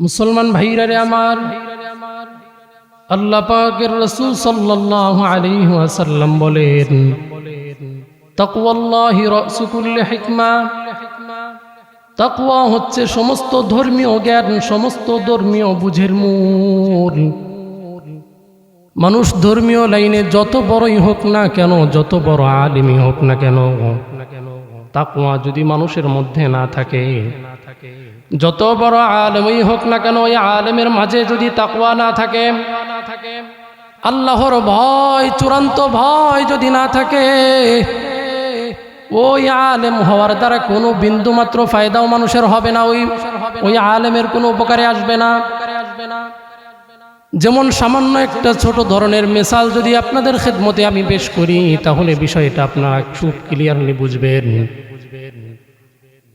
মুসলমান ভাইরা রে আমার, আল্লাহ পাকের রাসূল সাল্লাল্লাহু আলাইহি ওয়াসাল্লাম বলেন, তাকওয়াল্লাহি রাসু কুল্লি হিকমা। তাকওয়া হচ্ছে সমস্ত ধর্মীয় জ্ঞান, সমস্ত ধর্মীয় বুঝের মূল। মানুষ ধর্মীয় লাইনে যত বড়ই হোক না কেন, যত বড় আলিমই হোক না কেন, তাকওয়া যদি মানুষের মধ্যে না থাকে, যত বড় আলেমই হোক না কেন, ওই আলেমের মাঝে যদি তাকওয়া না থাকে, আল্লাহর ভয়, চূড়ান্ত ভয় যদি না থাকে, ওই আলেম হওয়ার দ্বারা কোনো বিন্দু মাত্র ফায়দাও মানুষের হবে না, ওই আলেমের কোনো উপকারে আসবে না। যেমন সামান্য একটা ছোট ধরনের মিসাল যদি আপনাদের খেদমতে আমি পেশ করি, তাহলে বিষয়টা আপনারা খুব ক্লিয়ারলি বুঝবেন।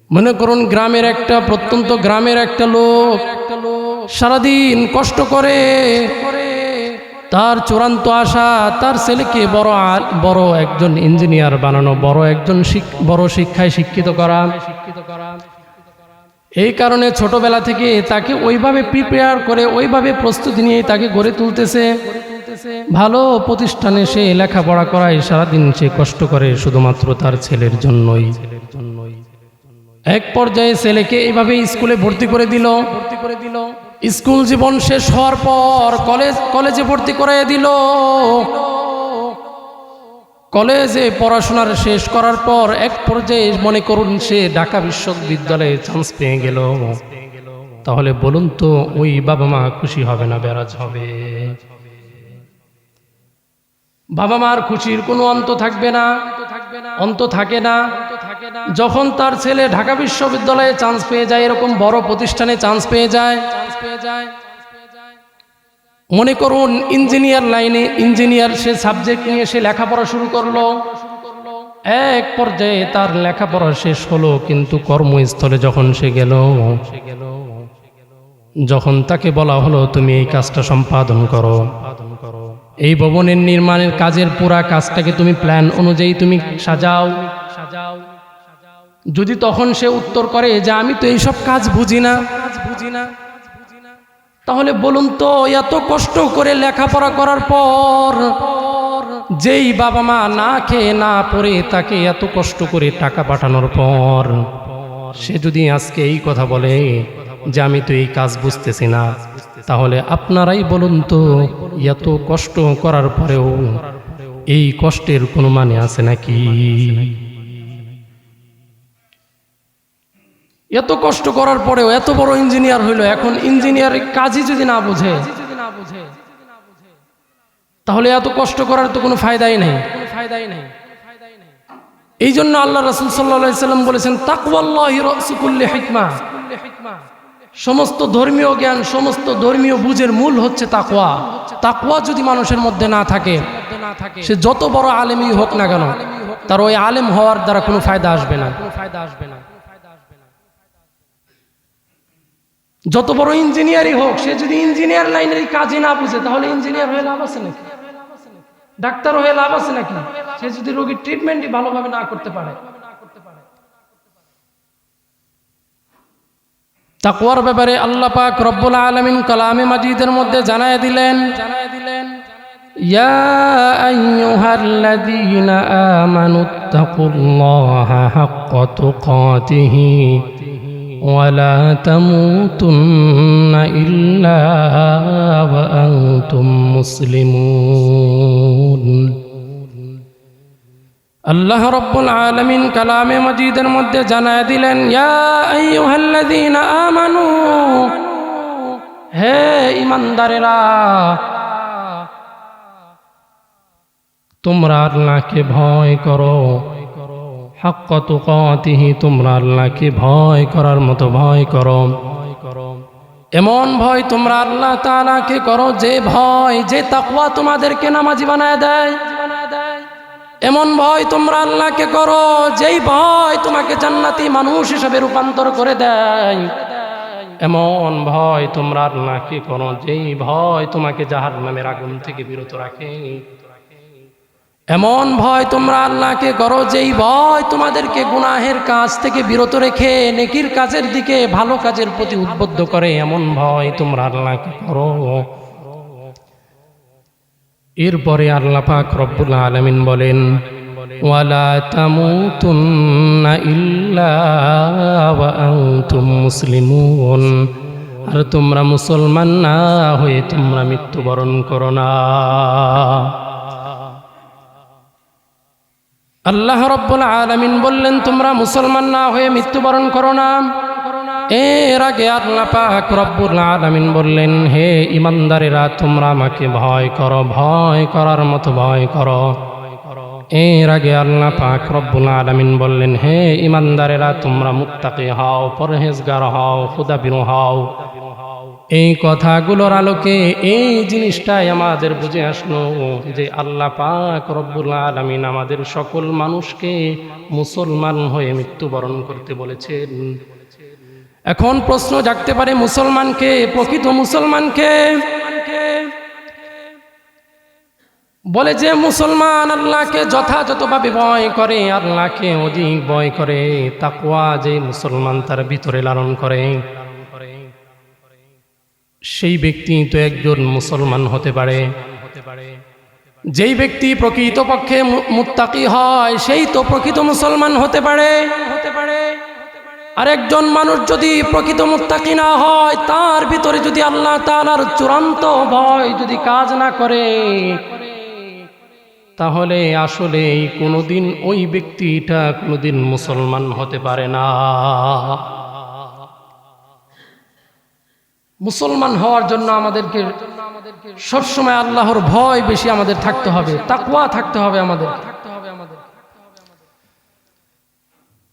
মনে করুন গ্রামের একটা প্রত্যন্ত গ্রামের একটা লোক সারাদিন কষ্ট করে তার চূড়ান্ত আশা তার ছেলেকে বড় একজন ইঞ্জিনিয়ার বানানো, বড় শিক্ষায় শিক্ষিত করা। এই কারণে ছোটবেলা থেকে তাকে ওইভাবে প্রিপেয়ার করে, ওইভাবে প্রস্তুতি নিয়ে তাকে গড়ে তুলতেছে। ভালো প্রতিষ্ঠানে সে লেখাপড়া করায়, সারাদিন সে কষ্ট করে শুধুমাত্র তার ছেলের জন্যই। এক পর্যায়ে ছেলেকে এইভাবে স্কুলে ভর্তি করে দিল। স্কুল জীবন শেষ হওয়ার পর কলেজে ভর্তি করে দিল। কলেজে পড়াশোনার শেষ করার পর এক পর্যায়ে মনে করুন সে ঢাকা বিশ্ববিদ্যালয়ে চান্স পেয়ে গেল। তাহলে বলুন তো ওই বাবা মা খুশি হবে না বেরাজ হবে? বাবা মার খুশির কোনো অন্ত থাকবে না, অন্ত থাকে না। যখন তার ছেলে ঢাকা বিশ্ববিদ্যালয়ে চান্স পেয়ে যায়, এরকম বড় প্রতিষ্ঠানে চান্স পেয়ে যায়, মনে করুন ইঞ্জিনিয়ার লাইনে, ইঞ্জিনিয়ার সে সাবজেক্ট নিয়ে সে লেখাপড়া শুরু করলো। এক পর্যায়ে তার লেখাপড়া শেষ হলো, কিন্তু কর্মস্থলে যখন সে গেল, যখন তাকে বলা হলো তুমি এই কাজটা সম্পাদন করো, এই ভবনের নির্মাণের কাজের পুরা কাজটাকে তুমি প্ল্যান অনুযায়ী তুমি সাজাও, যদি তখন সে উত্তর করে যে আমি তো এইসব কাজ বুঝি না, তাহলে বলুন তো এত কষ্ট করে লেখাপড়া করার পর যেই বাবা মা না খেয়ে না পড়ে তাকে এত কষ্ট করে টাকা পাঠানোর পর সে যদি আজকে এই কথা বলে যে আমি তো এই কাজ বুঝতেছি না, তাহলে আপনারাই বলুন তো এত কষ্ট করার পরেও এই কষ্টের কোনো মানে আছে নাকি? এত কষ্ট করার পরেও এত বড় ইঞ্জিনিয়ার হইল, এখন ইঞ্জিনিয়ারের কাজই যদি না বুঝে, তাহলে এত কষ্ট করার তো কোনো ফায়দাই নেই। এই জন্য আল্লাহ রাসূল সাল্লাল্লাহু আলাইহি সাল্লাম বলেছেন, তাকওয়াল্লাহি রাসু কুল্লি হিকমা। সমস্ত ধর্মীয় জ্ঞান, সমস্ত ধর্মীয় বুঝের মূল হচ্ছে তাকওয়া। তাকওয়া যদি মানুষের মধ্যে না থাকে, সে যত বড় আলেমই হোক না কেন, তার ওই আলেম হওয়ার দ্বারা কোনো ফায়দা আসবে না। যত বড় ইঞ্জিনিয়ারই হোক, সে যদি ইঞ্জিনিয়ার লাইনের কাজই না বুঝে, তাহলে ইঞ্জিনিয়ার হয়ে লাভ আছে নাকি? ডাক্তার হয়ে লাভ আছে নাকি? সে যদি রোগীর ট্রিটমেন্টই ভালোভাবে না করতে পারে। তাকওয়ার ব্যাপারে আল্লাহ পাক রব্বুল আলামিন কালামে মাজিদের মধ্যে জানায় দিলেন, ইয়া আইয়ুহাল্লাযীনা আমানুত্তাকুল্লাহা হাক্কা তুকাতিহি ওয়ালা তামুতুন্না ইল্লা ওয়া আনতুম মুসলিমুন। আল্লাহ রাব্বুল আলামিন কালামে মাজিদের মধ্যে জানায় দিলেন, ইয়া আইয়ুহাল্লাযীনা আমানু, হে ঈমানদারেরা, তোমরা আল্লাহকে ভয় করো। হাক্কা তুকাতিহি, তোমরা আল্লাহকে ভয় করার মতো ভয় করো। এমন ভয় তোমরা আল্লাহ তাআলাকে করো যে ভয়, যে তাকওয়া তোমাদেরকে নামাজি বানায় দেয়। এমন ভয় তোমরা আল্লাহকে করো যেই ভয় তোমাকে জান্নাতি মানুষ হিসেবে রূপান্তর করে দেয়। এমন ভয় তোমরা আল্লাহকে করো যেই ভয় তোমাকে জাহান্নামের আগুন থেকে বিরত রাখে। এমন ভয় তোমরা আল্লাহকে করো যেই ভয় তোমাদেরকে গুনাহের কাজ থেকে বিরত রেখে নেকির কাজের দিকে ভালো কাজের প্রতি উদ্বুদ্ধ করে, এমন ভয় তোমরা আল্লাহকে করো। এরপরে আল্লাহ পাক রব্বুল আলামিন বলেন, ওয়ালা তামুতুন্না ইল্লা ওয়া আনতুম মুসলিমুন, আর তোমরা মুসলমান না হয়ে তোমরা মৃত্যুবরণ করো না। আল্লাহ রব্বুল আলামিন বললেন তোমরা মুসলমান না হয়ে মৃত্যুবরণ করো না। এর আগে আল্লাহ পাক রব্বুল আলামিন বললেন, হে ইমানদারেরা তোমরা আমাকে ভয় করো, ভয় করার মতো ভয় করো। এর আগে আল্লাহ পাক রব্বুল আলামিন বললেন, হে ইমানদারেরা তোমরা মুত্তাকি হও, পরহেজগার হও, খুদাবিরু হও। এই কথাগুলোর আলোকে এই জিনিসটাই আমাদের বুঝে আসলো যে আল্লাহ পাক রব্বুল আলামিন আমাদের সকল মানুষকে মুসলমান হয়ে মৃত্যুবরণ করতে বলেছেন। এখন প্রশ্ন জাগতে পারে, মুসলমানকে, প্রকৃত মুসলমানকে? বলে যে মুসলমান আল্লাহকে যথাযথভাবে ভয় করে, আল্লাহকে অধিক ভয় করে, তাকওয়া যে মুসলমান তার ভিতরে লালন করে, সেই ব্যক্তি তো একজন মুসলমান হতে পারে। যেই ব্যক্তি প্রকৃতপক্ষে মুত্তাকি হয় সেই তো প্রকৃত মুসলমান হতে পারে। আরেকজন মানুষ যদি প্রকৃত মুত্তাকি না হয়, তার ভিতরে যদি আল্লাহ তাআলার চূড়ান্ত ভয় যদি কাজ না করে, তাহলে আসলে কোনোদিন ওই ব্যক্তিটা কোনোদিন মুসলমান হতে পারে না। মুসলমান হওয়ার জন্য আমাদেরকে সবসময় আল্লাহর ভয় বেশি আমাদের থাকতে হবে, তাকওয়া থাকতে হবে আমাদের।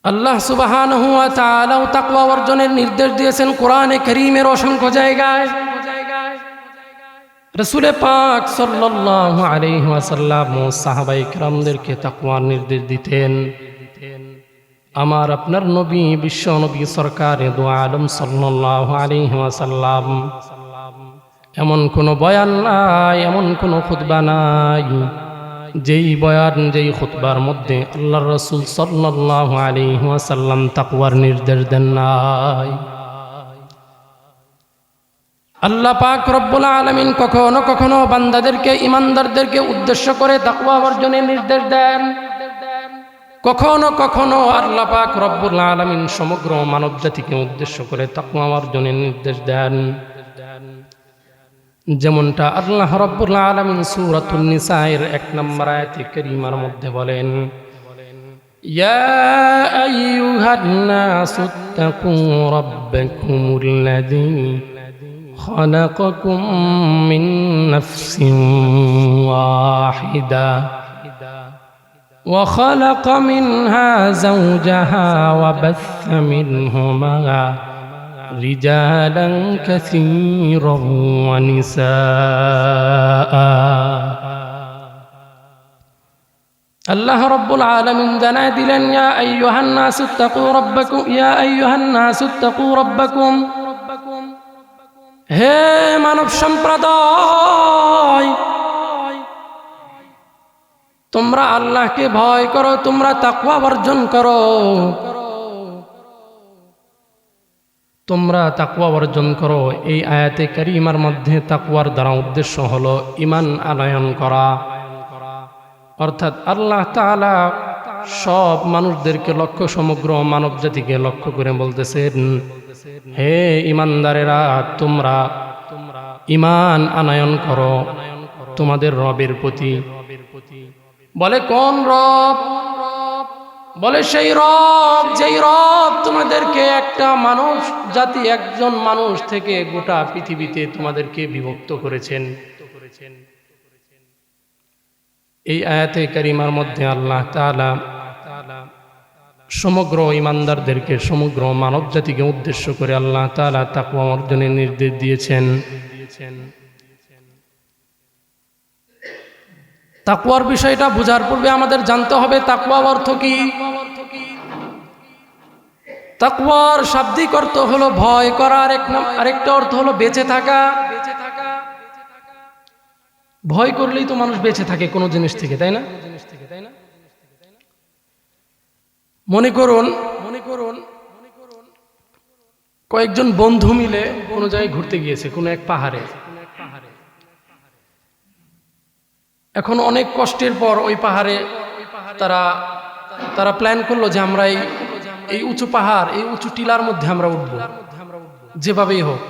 আল্লাহ সুবহানাহু ওয়া তাআলা তাকওয়া অর্জনের নির্দেশ দিয়েছেন কোরআনে কারীমের অসংখ্য জায়গায়। রাসূল পাক সাল্লাল্লাহু আলাইহি ওয়াসাল্লাম ও সাহাবায়ে কিরামদেরকে তাকওয়ার নির্দেশ দিতেন। আমার আপনার নবী, বিশ্ব নবী সরকারে দু আলম সাল্লাল্লাহু আলাইহি ওয়াসাল্লাম এমন কোনো বয়ান নাই, এমন কোনো খুতবা নাই যেই বয়ান, যেই খুতবার মধ্যে আল্লাহর রাসূল সাল্লাল্লাহু আলাইহি ওয়াসাল্লাম তাকওয়ার নির্দেশ দেন নাই। আল্লাহ পাক রব্বুল আলামিন কখনো কখনো বান্দাদেরকে, ইমানদারদেরকে উদ্দেশ্য করে তাকওয়া অর্জনের নির্দেশ দেন, কখনো কখনো আল্লাহ পাক রব্বুল আলামিন সমগ্র মানব জাতিকে উদ্দেশ্য করে তাকওয়া অর্জনের নির্দেশ দেন। যেমনটা আল্লাহ রব্বুল আলামিন সূরাতুন নিসায়ের 1 নম্বর আয়াতে কারীমার মধ্যে বলেন, ইয়া আইয়ুহান নাসুত্তাকু রাব্বাকুমুল্লাযী খালাকাকুম মিন নাফসিন ওয়াহিদা وخلق منها زوجها وبث منهما رجالا كثيرا ونساء। আল্লাহ রব্বুল আলামিন জানায় দিলেন, ইয়া আইয়ুহান নাসু তাকু রাব্বাকুম, ইয়া আইয়ুহান নাসু তাকু রাব্বাকুম, হে মানব সম্প্রদায়, তোমরা আল্লাহকে ভয় করো, তোমরা তাকওয়া অর্জন করো, তোমরা তাকওয়া অর্জন করো। এই আয়াতে কারীমার মধ্যে তাকওয়ার দ্বারা উদ্দেশ্য হলো ঈমান আনয়ন করা, অর্থাৎ আল্লাহ তাআলা সব মানুষদেরকে লক্ষ্য, সমগ্র মানব জাতিকে লক্ষ্য করে বলতেছেন, হে ঈমানদারেরা তোমরা ঈমান আনয়ন করো তোমাদের রবের প্রতি। বলে কোন রব? বলে সেই রব যেই রব তোমাদেরকে একটা মানুষ জাতি, একজন মানুষ থেকে গোটা পৃথিবীতে তোমাদেরকে বিভক্ত করেছেন। এই আয়াতে কারিমার মধ্যে আল্লাহ তাআলা সমগ্র ঈমানদারদেরকে, সমগ্র মানব জাতিকে উদ্দেশ্য করে আল্লাহ তাআলা তাকওয়া অর্জনের নির্দেশ দিয়েছেন। তাকওয়ার বিষয়টা বোঝার পূর্বে আমাদের জানতে হবে তাকওয়া অর্থ কি। তাকওয়ার শাব্দিক অর্থ হলো ভয় করা, আরেকটা অর্থ হলো বেঁচে থাকা। ভয় করলেই তো মানুষ বেঁচে থাকে কোনো জিনিস থেকে, তাই না? মনে করুন কয়েকজন বন্ধু মিলে কোনো জায়গায় ঘুরতে গিয়েছে, কোনো এক পাহাড়ে। এখন অনেক কষ্টের পর ওই পাহাড়ে তারা প্ল্যান করলো যে আমরা এই উঁচু পাহাড়, এই উঁচু টিলার মধ্যে আমরা উঠবো যেভাবেই হোক।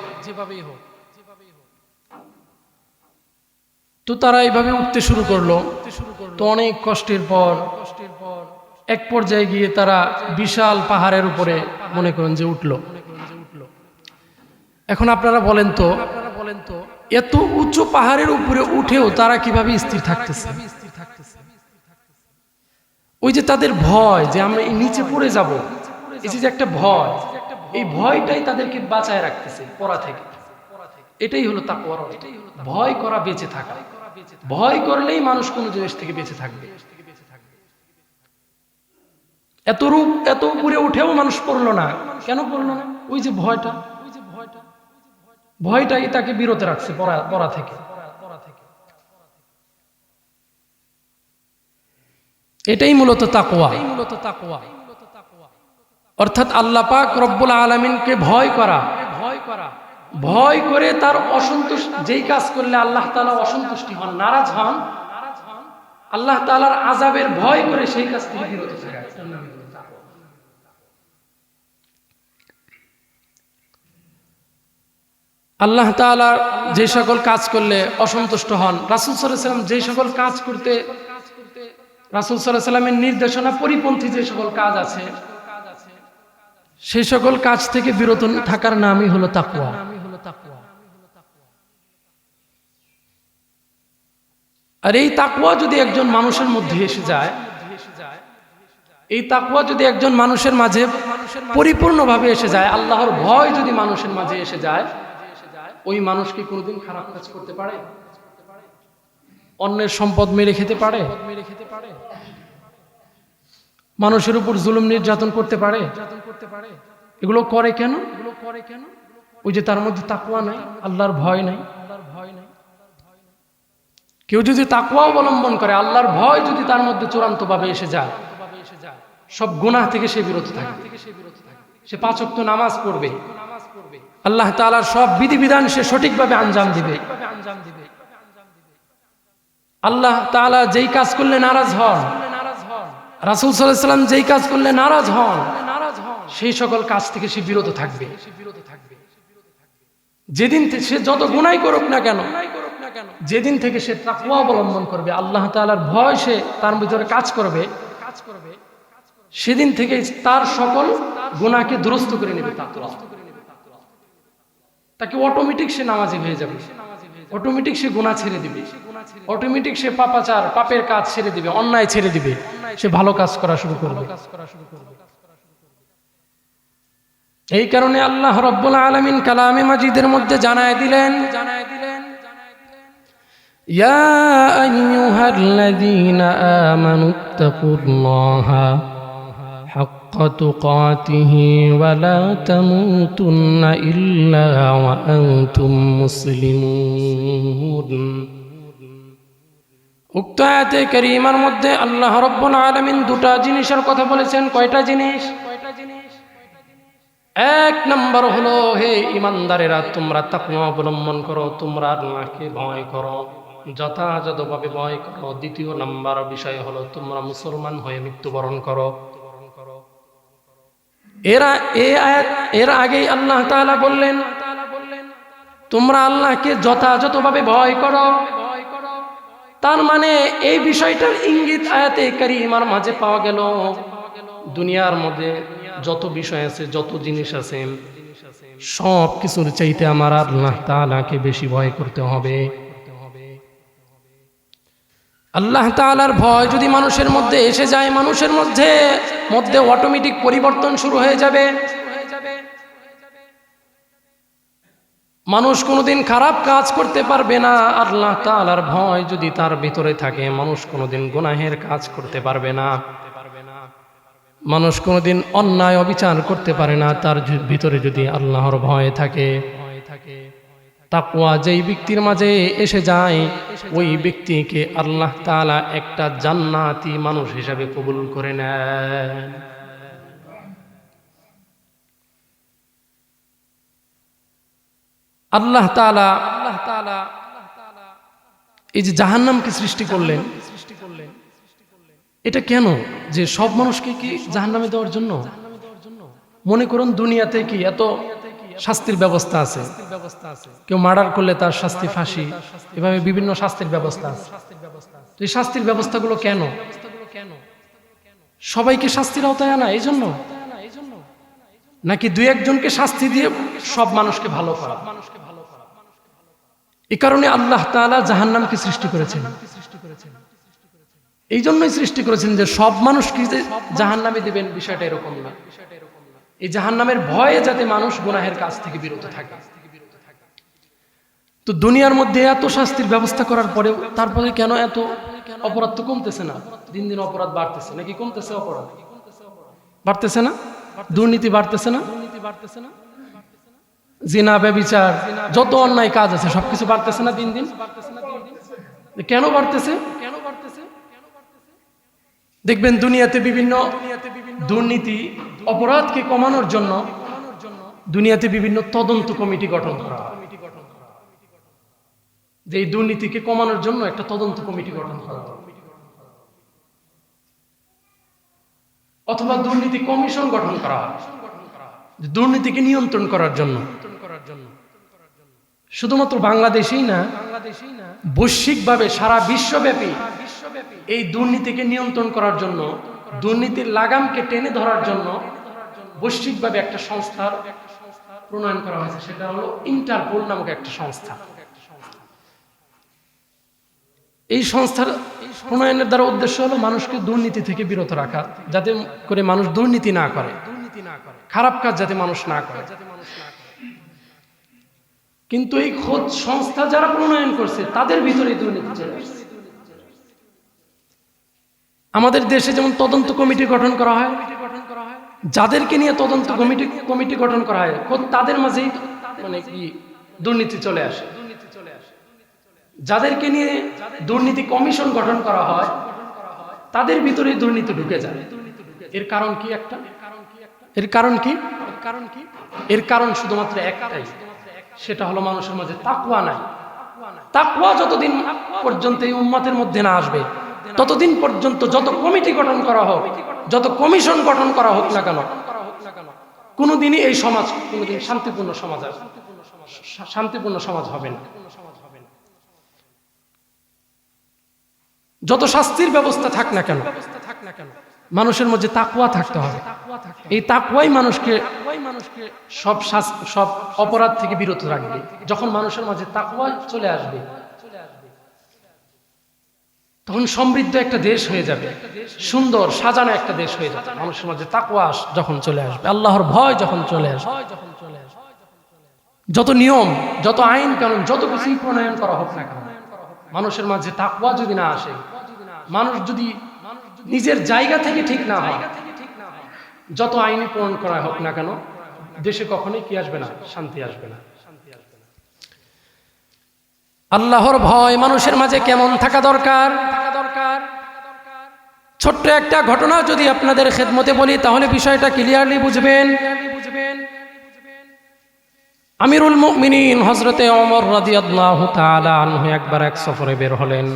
তো তারা এইভাবে উঠতে শুরু করলো। তো অনেক কষ্টের পর এক পর্যায়ে গিয়ে তারা বিশাল পাহাড়ের উপরে মনে করেন যে উঠলো। এখন আপনারা বলেন তো এত উঁচু পাহাড়ের উপরে উঠেও তারা কিভাবে স্থির থাকতেছে? ওই যে তাদের ভয় যে আমরা এই নিচে পড়ে যাব, এই যে একটা ভয়, এই ভয়টাই তাদেরকে বাঁচায় রাখতেছে পড়া থেকে। এটাই হলো তাকওয়ার অর্থ, ভয় করা, বেঁচে থাকা। ভয় করলেই মানুষ কোনো জিনিস থেকে বেঁচে থাকবে। এত উপরে উঠেও মানুষ পড়লো না, কেন পড়লো না? ওই যে ভয়টাই তাকে বিরত রাখছে পড়া থেকে। এটাই মূলত তাকওয়া। অর্থাৎ আল্লাহ পাক রব্বুল আলামিনকে ভয় করা, ভয় করে তার অসন্তুষ্ট, যেই কাজ করলে আল্লাহ তাআলা অসন্তুষ্টি হন, নারাজ হন, আল্লাহ তাআলার আযাবের ভয় করে সেই কাজ থেকে বিরত থাকা। আল্লাহ তাআলা যে সকল কাজ করলে অসন্তুষ্ট হন, রাসূল সাল্লাল্লাহু আলাইহি ওয়াসাল্লাম যে সকল কাজ করতে, রাসূল সাল্লাল্লাহু আলাইহি ওয়াসাল্লামের নির্দেশনা পরিপন্থী যে সকল কাজ আছে, সেই সকল কাজ থেকে বিরত থাকার নামই হলো তাকওয়া। আর এই তাকওয়া যদি একজন মানুষের মধ্যে এসে যায়, এই তাকওয়া যদি একজন মানুষের মাঝে পরিপূর্ণভাবে এসে যায়, আল্লাহর ভয় যদি মানুষের মাঝে এসে যায়, ওই মানুষ কি কোনোদিন খারাপ কাজ করতে পারে? অন্যের সম্পদ মেরে খেতে পারে? মানুষের উপর জুলুম নির্যাতন করতে পারে? এগুলো করে কেন? ওই যে তার মধ্যে তাকওয়া নাই, আল্লাহর ভয় নাই। কেউ যদি তাকওয়া অবলম্বন করে, আল্লাহর ভয় যদি তার মধ্যে চূড়ান্তভাবে এসে যায়, সব গুনাহ থেকে সে বিরত থাকে, সে 5 ওয়াক্ত নামাজ পড়বে, আল্লাহ তাআলার সব বিধিবিধান সে সঠিকভাবে আঞ্জাম দিবে। আল্লাহ তাআলা যেই কাজ করলে নারাজ হন, রাসূল সাল্লাল্লাহু আলাইহি ওয়াসাল্লাম যেই কাজ করলে নারাজ হন, সেই সকল কাজ থেকে সে বিরত থাকবে। যেদিন সে যত গুনাহ করুক না কেন, যেদিন থেকে সে তাকওয়া অবলম্বন করবে, আল্লাহ তাআলার ভয় সে তার ভিতরে কাজ করবে, সেদিন থেকে তার সকল গুনাহকে দুরস্ত করে নেবে তাকওয়া। তাকে অটোমেটিক সে নামাজি হয়ে যাবে, অটোমেটিক সে গুনাহ ছেড়ে দিবে, অটোমেটিক সে পাপের কাজ ছেড়ে দিবে, অন্যায় ছেড়ে দিবে, সে ভালো কাজ করা শুরু করবে। এই কারণে আল্লাহ রাব্বুল আলামিন কালামে মাজিদের মধ্যে জানায় দিলেন, ইয়া আইয়ুহাল্লাযীনা আমানুত্তাকুল্লাহা হাক্কা তুকাতিহি ওয়া লা তামুতুন্না ইল্লা ওয়া আনতুম মুসলিমুন। উক্ত আয়াতে কারীমার মধ্যে আল্লাহ রাব্বুল আলামিন দুটা জিনিসের কথা বলেছেন। কয়টা জিনিস? এক নম্বর হলো, হে ঈমানদারেরা, তোমরা তাকওয়া অবলম্বন করো, তোমরা আল্লাহকে ভয় করো, যথাযথভাবে ভয় করো। দ্বিতীয় নম্বর বিষয় হলো, তোমরা মুসলমান হয়ে মৃত্যুবরণ করো। এর আগেই আল্লাহ তাআলা বললেন, তোমরা আল্লাহকে যথাযথভাবে ভয় করো। তার মানে এই বিষয়টার ইঙ্গিত আয়াতে কারীমার মাঝে পাওয়া গেল। দুনিয়ার মধ্যে যত বিষয় আছে, যত জিনিস আছে, সব কিছুর চাইতে আমার আল্লাহ তাআলাকে বেশি ভয় করতে হবে। আল্লাহ তাআলার ভয় যদি মানুষের মধ্যে এসে যায়, মানুষের মধ্যে অটোমেটিক পরিবর্তন শুরু হয়ে যাবে। মানুষ কোনোদিন খারাপ কাজ করতে পারবে না। আল্লাহ তাআলার ভয় যদি তার ভিতরে থাকে, মানুষ কোনোদিন গুনাহের কাজ করতে পারবে না। মানুষ কোনোদিন অন্যায় অবিচার করতে পারে না, তার ভিতরে যদি আল্লাহর ভয় থাকে। তাকওয়া যেই ব্যক্তির মাঝে এসে যায় ওই ব্যক্তিকে আল্লাহ তাআলা একটা জান্নাতি মানুষ হিসাবে কবুল করে নেন। আল্লাহ তাআলা এই যে জাহান্নামকে সৃষ্টি করলেন, এটা কেন? যে সব মানুষকে কি জাহান্নামে দেওয়ার জন্য? মনে করুন দুনিয়াতে কি এত শাস্তির ব্যবস্থা আছে, কেউ মার্ডার করলে তার শাস্তি ফাঁসি, এভাবে বিভিন্ন শাস্তির ব্যবস্থা আছে। তো এই শাস্তির ব্যবস্থাগুলো কেন? সবাইকে শাস্তির আওতায় আনা এই জন্য, নাকি দুই একজনকে শাস্তি দিয়ে সব মানুষকে ভালো করা? এই কারণে আল্লাহ তাআলা জাহান্নামকে সৃষ্টি করেছেন। এই জন্যই সৃষ্টি করেছেন যে সব মানুষকে যে জাহান্নামে দিবেন বিষয়টা এরকম না। এই জাহান্নামের ভয়ে যাতে মানুষ গুনাহের কাজ থেকে বিরত থাকে। তো দুনিয়ার মধ্যে এত শাস্তির ব্যবস্থা করার পরেও তারপরে কেন এত অপরাধ তো কমতেছে না? দিন দিন অপরাধ বাড়তেছে, নাকি কমতেছে? অপরাধ বাড়তেছে না? দুর্নীতি বাড়তেছে না? জিনা, ব্যভিচার, যত অন্যায় কাজ আছে সবকিছু বাড়তেছে না দিন দিন? কেন বাড়তেছে? দেখবেন দুনিয়াতে বিভিন্ন দুর্নীতি, অপরাধকে কমানোর জন্য দুনিয়াতে বিভিন্ন তদন্ত কমিটি গঠন করা হয়। যে এই দুর্নীতিকে কমানোর জন্য একটা তদন্ত কমিটি গঠন করা হয়, অথবা দুর্নীতি কমিশন গঠন করা হয় দুর্নীতিকে নিয়ন্ত্রণ করার জন্য। শুধুমাত্র বাংলাদেশেই না, বৈশ্বিকভাবে সারা বিশ্বব্যাপী এই দুর্নীতিকে নিয়ন্ত্রণ করার জন্য, দুর্নীতির লাগামকে টেনে ধরার জন্য বৈশ্বিকভাবে একটা সংস্থার প্রণয়ন করা হয়েছে। সেটা হলো ইন্টারপোল নামক একটা সংস্থা। এই সংস্থার প্রণয়নের দ্বারা উদ্দেশ্য হলো মানুষকে দুর্নীতি থেকে বিরত রাখা, যাতে করে মানুষ দুর্নীতি না করে, খারাপ কাজ যাতে মানুষ না করে। কিন্তু এই খোদ সংস্থা যারা প্রণয়ন করছে তাদের ভিতরে দুর্নীতি চলে আসছে। আমাদের দেশে যেমন তদন্ত কমিটি গঠন করা হয়, যাদেরকে নিয়ে তদন্ত কমিটি গঠন করা হয় খোদ তাদের মাঝেই মানে কি দুর্নীতি চলে আসে। যাদেরকে নিয়ে দুর্নীতি কমিশন গঠন করা হয় তাদের ভিতরে দুর্নীতি ঢুকে যায়। এর কারণ কি? এর কারণ শুধুমাত্র একটাই, সেটা হলো মানুষের মাঝে তাকওয়া নাই। তাকওয়া যতদিন পর্যন্ত এই উম্মতের মধ্যে না আসবে ততদিন পর্যন্ত যত কমিটি গঠন করা হোক, যত কমিশন গঠন করা হোক না কেন, কোনোদিনই এই সমাজ কোনোদিন শান্তিপূর্ণ সমাজ হবে না। যত শাস্তির ব্যবস্থা থাক না কেন, মানুষের মধ্যে তাকওয়া থাকতে হবে। এই তাকওয়াই মানুষকে সব অপরাধ থেকে বিরত রাখবে। যখন মানুষের মাঝে তাকওয়া চলে আসবে তখন সমৃদ্ধ একটা দেশ হয়ে যাবে, সুন্দর সাজানো একটা দেশ হয়ে যাবে। মানুষের মাঝে তাকওয়া যখন চলে আসবে, আল্লাহর ভয় যখন চলে আসবে, যত নিয়ম, যত আইন কানুন, যত কিছু প্রণয়ন করা হোক না কেন, মানুষের মাঝে তাকওয়া যদি না আসে, মানুষ যদি নিজের জায়গা থেকে ঠিক না হয়, যত আইনি প্রণয়ন করা হোক না কেন, দেশে কখনোই কি আসবে না? শান্তি আসবে না। আল্লাহর ভয় মানুষের মাঝে কেমন থাকা দরকার? ছোট্ট একটা ঘটনা যদি আপনাদের খেদমতে বলি তাহলে বিষয়টা ক্লিয়ারলি বুঝবেন। আমিরুল মুমিনিন হযরতে ওমর রাদিয়াল্লাহু তাআলা আনহু একবার এক সফরে বের হলেন।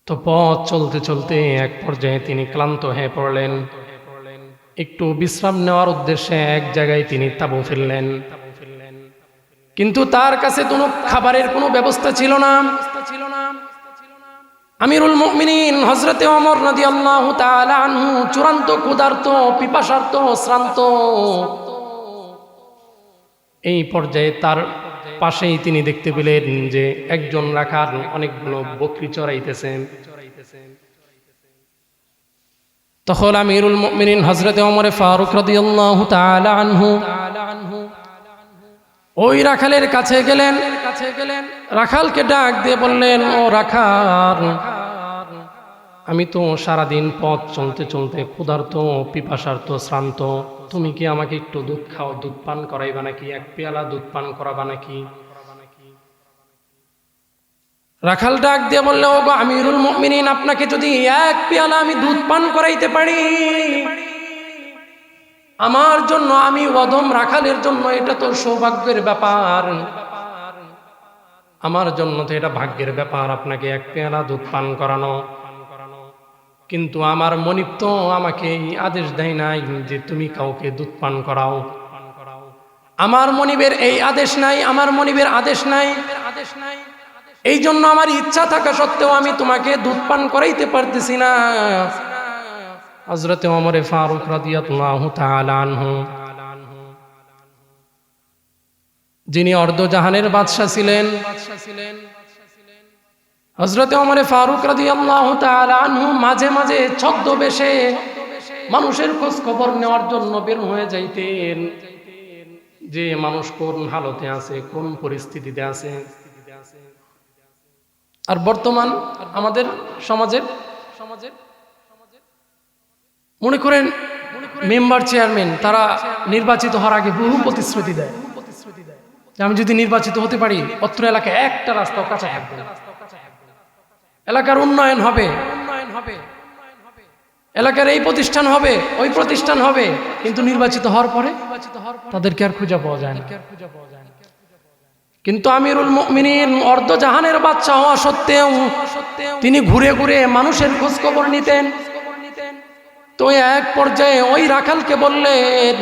তো পথ চলতে চলতে এক পর্যায়ে তিনি ক্লান্ত হয়ে পড়লেন। একটু বিশ্রাম নেওয়ার উদ্দেশ্যে এক জায়গায় তিনি তাঁবু ফেললেন, কিন্তু তার কাছে কোনো খাবারের কোনো ব্যবস্থা ছিল না। আমিরুল মুমিনিন হযরতে ওমর রাদিয়াল্লাহু তাআলা আনহু চূড়ান্ত ক্ষুধার্ত, পিপাসার্ত, শ্রান্ত। এই পর্যায়ে তার পাশেই তিনি দেখতে পেলেন যে একজন রাখাল অনেকগুলো বকরি চড়াইতেছেন। তখন আমিরুল মুমিনিন হযরতে ওমর ফারুক রাদিয়াল্লাহু তাআলা আনহু ওই রাখালের কাছে গেলেন, রাখালকে ডাক দিয়ে বললেন, ও রাখাল, আমি তো সারাদিন পথ চলতে চলতে ক্ষুধার্ত, পিপাসার্ত, শ্রান্ত, তুমি কি আমাকে একটু দুধ খাও, দুধ পান করাইবা নাকি, এক পেয়ালা দুধ পান করাবা নাকি? রাখাল ডাক দিয়ে বললে, ওগো আমিরুল মুমিনিন, আপনাকে যদি এক পেয়ালা আমি দুধ পান করাইতে পারি, আমার জন্য, আমি অধম রাখালের জন্য এটা তো সৌভাগ্যের ব্যাপার, আমার জন্য তো এটা ভাগ্যের ব্যাপার আপনাকে এক পেয়ালা দুধ পান করানো। কিন্তু আমার মনিব তো আমাকে এই আদেশ দেয় নাই যে তুমি কাউকে দুধ পান করাও। আমার মনিবের এই আদেশ নাই, আমার মনিবের আদেশ নাই। এই জন্য আমার ইচ্ছা থাকা সত্ত্বেও আমি তোমাকে দুধ পান করাইতে পারতেছি না। হযরতে ওমর ফারুক রাদিয়াল্লাহু তাআলা আনহু, যিনি অর্ধজাহানের বাদশা ছিলেন, হযরতে ওমর ফারুক রাদিয়াল্লাহু তাআলা আনহু মাঝে মাঝে ছদ্মবেশে মানুষের খোঁজ খবর নেওয়ার জন্য বের হয়ে যাইতেন, যে মানুষ কোন হালতে আছে, কোন পরিস্থিতিতে আছে। আর বর্তমান আমাদের সমাজের মনে করেন মেম্বার চেয়ারম্যান, তারা নির্বাচিত হওয়ার আগে বহু প্রতিশ্রুতি দেয় যে আমি যদি নির্বাচিত হতে পারি অত্র এলাকায় একটা রাস্তাও কাঁচা থাকবে না, এলাকার উন্নয়ন হবে, এলাকার এই প্রতিষ্ঠান হবে, ওই প্রতিষ্ঠান হবে। কিন্তু নির্বাচিত হওয়ার পরে তাদেরকে আর খুঁজে পাওয়া যায় না। কিন্তু আমিরুল মুমিনিন অর্ধজাহানের বাদশা হওয়া সত্ত্বেও তিনি ঘুরে ঘুরে মানুষের খোঁজ খবর নিতেন। তো এক পর্যায়ে ওই রাখালকে বললেন,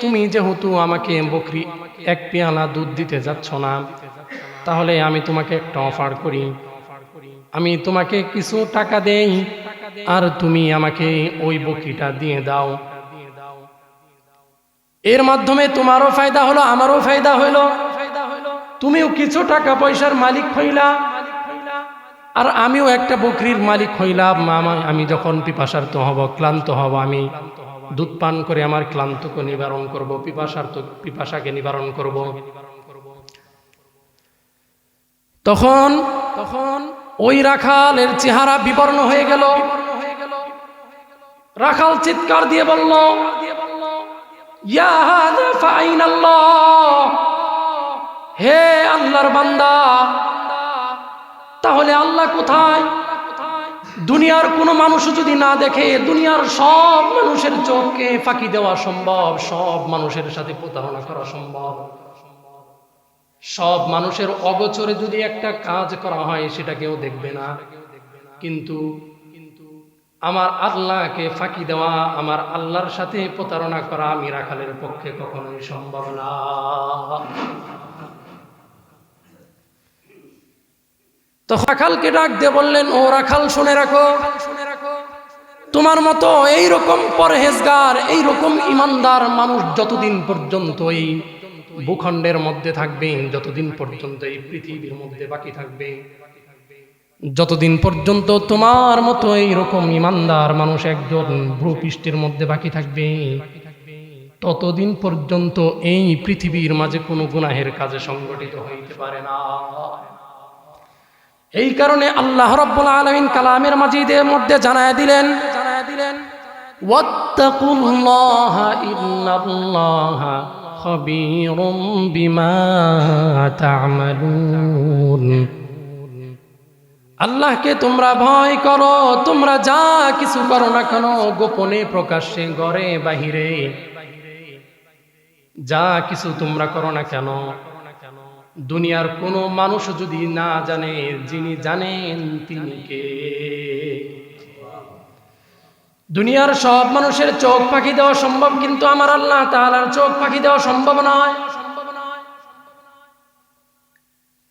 তুমি যেহেতু আমাকে বকরি এক পেয়ালা দুধ দিতে যাচ্ছ না, তাহলে আমি তোমাকে একটা অফার করি, আমি তোমাকে কিছু টাকা দেই, আর তুমি আমাকে ওই বকরিটা দিয়ে দাও। এর মাধ্যমে তোমারও ফায়দা হলো, আমারও ফায়দা হলো, তুমিও কিছু টাকা পয়সার মালিক হইলা, আর আমিও একটা বকরির মালিক হইলাম। আমি যখন পিপাসার্ত হব, ক্লান্ত হব, আমি দুধ পান করে আমার ক্লান্তকে নিবারণ করব, পিপাসাকে নিবারণ করব। তখন ওই রাখালের চেহারা বিবর্ণ হয়ে গেল। রাখাল চিৎকার দিয়ে বলল, ইয়া হাযা ফাইনাল্লাহ, হে আল্লাহর বান্দা, তাহলে আল্লাহ কোথায়? দুনিয়ার কোনো মানুষ যদি না দেখে, দুনিয়ার সব মানুষের চোখকে ফাঁকি দেওয়া সম্ভব, সব মানুষের সাথে প্রতারণা করা সম্ভব, সব মানুষের অগোচরে যদি একটা কাজ করা হয় সেটা কেউ দেখবে না। কিন্তু আমার আল্লাহকে ফাঁকি দেওয়া, আমার আল্লাহর সাথে প্রতারণা করা আমি রাখালের পক্ষে কখনোই সম্ভব না। তো রাখালকে ডাক দিয়ে বললেন, ও রাখাল, শুনে রাখো, তোমার মতো এইরকম পরহেজগার, এইরকম ইমানদার মানুষ যতদিন পর্যন্ত এই ভূখণ্ডের মধ্যে থাকবে, যতদিন পর্যন্ত এই পৃথিবীর মধ্যে বাকি থাকবে, যতদিন পর্যন্ত তোমার মতো এইরকম ইমানদার মানুষ একজন ভূপৃষ্ঠের মধ্যে বাকি থাকবে, ততদিন পর্যন্ত এই পৃথিবীর মাঝে কোনো গুনাহের কাজে সংগঠিত হইতে পারে না। এই কারণে আল্লাহ রাব্বুল আলামিন কালামের মাজিদের মধ্যে জানায় দিলেন, ওয়াত্তাকুল্লাহা ইন্নাল্লাহা খাবীরুম বিমা তা'মালুন। আল্লাহকে তোমরা ভয় করো, তোমরা যা কিছু করো না কেন, গোপনে প্রকাশ্যে, ঘরে বাহিরে, যা কিছু তোমরা করো না কেন, দুনিয়ার কোনো মানুষ যদি না জানে, যিনি জানেন তিনি কে? দুনিয়ার সব মানুষের চোখ পাখি দেওয়া সম্ভব, কিন্তু আমার আল্লাহ তাআলার চোখ পাখি দেওয়া সম্ভব নয়।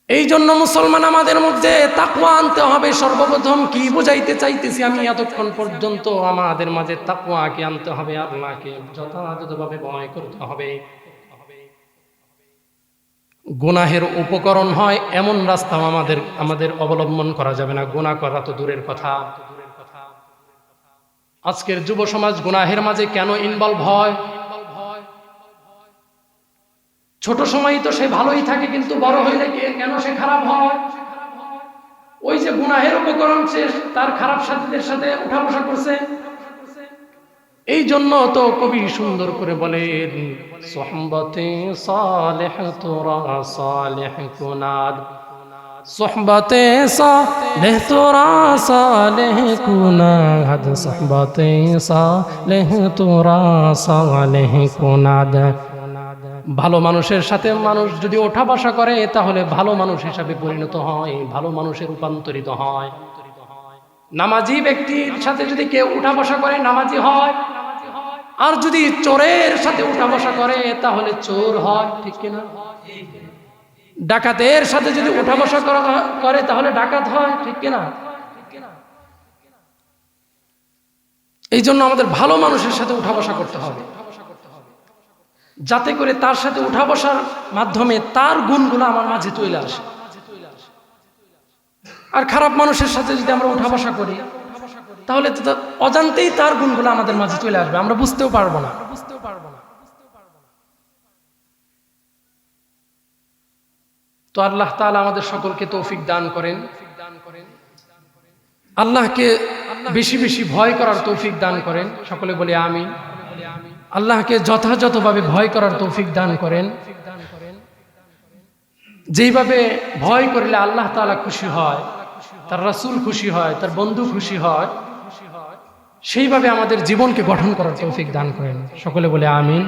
এই জন্য মুসলমান আমাদের মধ্যে তাকওয়া আনতে হবে। সর্বপ্রথম কি বুঝাইতে চাইতেছি আমি এতক্ষণ পর্যন্ত, আমাদের মাঝে তাকওয়াকে আনতে হবে, আল্লাহকে যথাযথভাবে ভয় করতে হবে। গুনাহের উপকরণ হয় এমন রাস্তা আমাদের অবলম্বন করা যাবে না। গুনাহ করা তো দূরের কথা। আজকের যুব সমাজ গুনাহের মাঝে কেন ইনভলভ হয়? ছোট সময় তো সে ভালোই থাকে, কিন্তু বড় হইলে কেন সে খারাপ হয়? ওই যে গুনাহের উপকরণ, সে তার খারাপ সাথীদের সাথে উঠা বসা করছে, এই জন্য তো কবি সুন্দর করে বলেন, সোহবতে সালেহ তোরা সালেহ কুনাদ, সোহবতে সালেহ তোরা সালেহ কুনাদ, সোহবতে সালেহ তোরা সালেহ কুনাদ। ভালো মানুষের সাথে মানুষ যদি ওঠা বসা করে তাহলে ভালো মানুষ হিসাবে পরিণত হয়, ভালো মানুষে রূপান্তরিত হয়। নামাজি ব্যক্তির সাথে যদি কেউ উঠা বসা করে নামাজি হয়, আর যদি চোরের সাথে উঠা বসা করে তাহলে চোর হয়, ঠিক কিনা? ডাকাতের সাথে যদি উঠা বসা করে তাহলে ডাকাত হয়, ঠিক কিনা? এই জন্য আমাদের ভালো মানুষের সাথে উঠা বসা করতে হবে, যাতে করে তার সাথে উঠা বসার মাধ্যমে তার গুণগুলো আমার মাঝে চলে আসে। আর খারাপ মানুষের সাথে যদি আমরা উঠা বসা করি তাহলে তো অজান্তেই তার গুণগুলো আমাদের মাঝে চলে আসবে, আমরা বুঝতেও পারবো না। তো আল্লাহ তাআলা আমাদের সকলকে তৌফিক দান করেন, আল্লাহকে বেশি বেশি ভয় করার তৌফিক দান করেন। সকলে বলি আমিন। আল্লাহকে যথাযথভাবে ভয় করার তৌফিক দান করেন। যেইভাবে ভয় করলে আল্লাহ তাআলা খুশি হয়, তার রাসূল খুশি হয়, তার বন্ধু খুশি হয়, সেইভাবে আমাদের জীবনকে গঠন করার তৌফিক দান করেন। সকলে বলে আমিন।